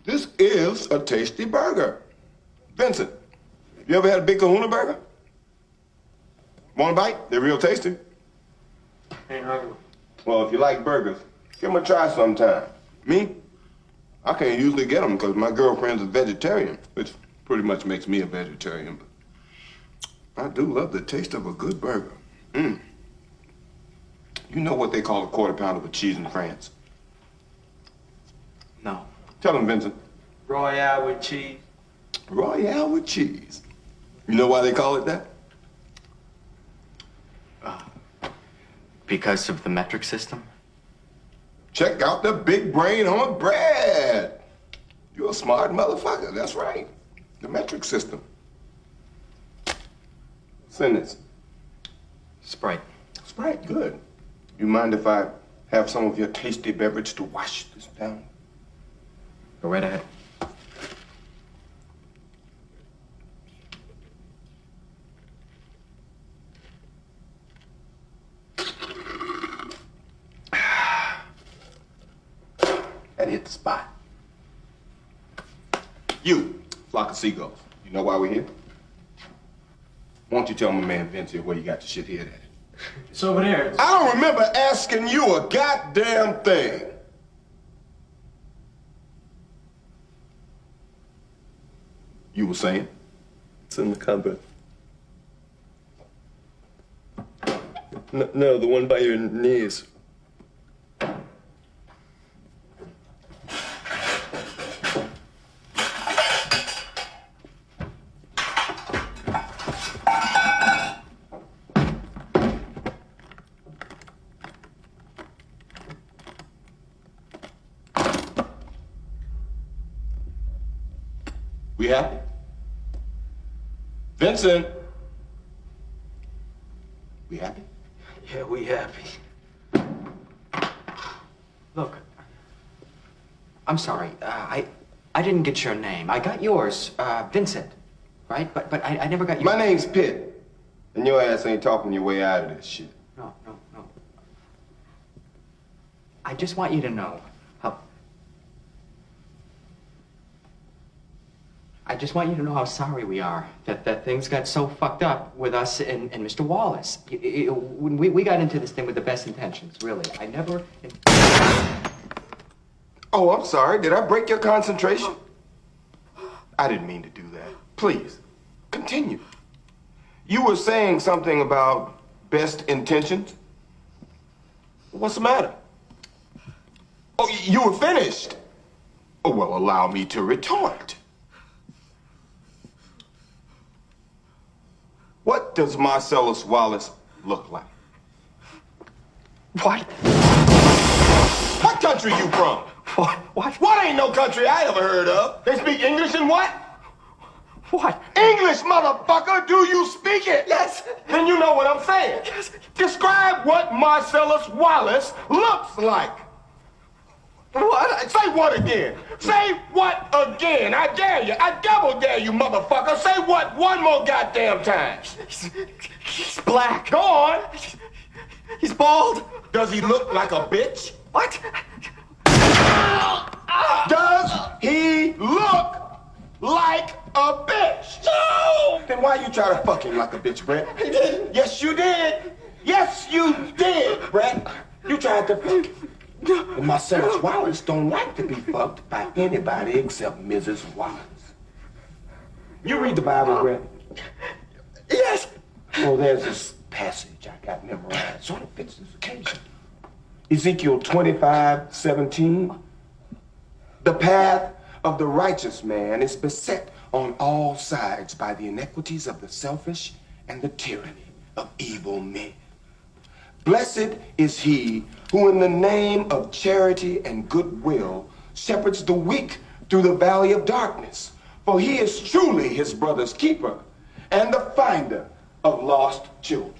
This is a tasty burger. Vincent, you ever had a Big Kahuna burger? Want a bite? They're real tasty. Ain't hungry. Well, if you like burgers, give them a try sometime. Me? I can't usually get them because my girlfriend's a vegetarian, which pretty much makes me a vegetarian. But I do love the taste of a good burger. You know what they call a quarter pounder with cheese in France? No. Tell them, Vincent. Royale with cheese. Royale with cheese. You know why they call it that? Because of the metric system? Check out the big brain on bread. You're a smart motherfucker, that's right. The metric system. Send this. Sprite. Sprite, good. You mind if I have some of your tasty beverage to wash this down? Go right ahead. That hit the spot. You, flock of seagulls, you know why we're here? Why don't you tell my man Vince here where you got the shit hid at? It's over there. I don't remember asking you a goddamn thing. You were saying? It's in the cupboard. No, the one by your knees. We happy? Vincent! We happy? Yeah, we happy. Look, I'm sorry. I didn't get your name. I got yours, Vincent, right? But I never got your... My name's Pitt, and your ass ain't talking your way out of this shit. No. I just want you to know how... I just want you to know how sorry we are that things got so fucked up with us and Mr. Wallace. When we got into this thing with the best intentions, really. I never... Oh, I'm sorry. Did I break your concentration? I didn't mean to do that. Please, continue. You were saying something about best intentions? What's the matter? Oh, you were finished. Oh, well, allow me to retort. What does Marcellus Wallace look like? What? What country you from? What? What ain't no country I ever heard of? They speak English and what? What? English, motherfucker! Do you speak it? Yes. Then you know what I'm saying. Yes. Describe what Marcellus Wallace looks like. What? Say what again? Say what again? I dare you. I double dare you, motherfucker. Say what one more goddamn time. He's black. Go on. He's bald. Does he look like a bitch? What? Does he look like a bitch? No! Then why you try to fuck him like a bitch, Brett? I didn't. Yes, you did. Yes, you did, Brett. You tried to fuck him. And Marcellus Wallace don't like to be fucked by anybody except Mrs. Wallace. You read the Bible, Brett? Yes. Oh, there's this passage I got memorized. Sort of fits this occasion. Ezekiel 25:17. The path of the righteous man is beset on all sides by the iniquities of the selfish and the tyranny of evil men. Blessed is he who in the name of charity and goodwill shepherds the weak through the valley of darkness, for he is truly his brother's keeper and the finder of lost children.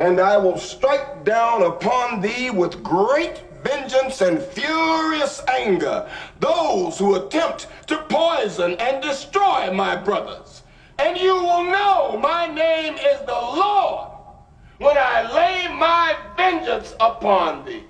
And I will strike down upon thee with great vengeance and furious anger those who attempt to poison and destroy my brothers. And you will know my name is the Lord when I lay my vengeance upon thee.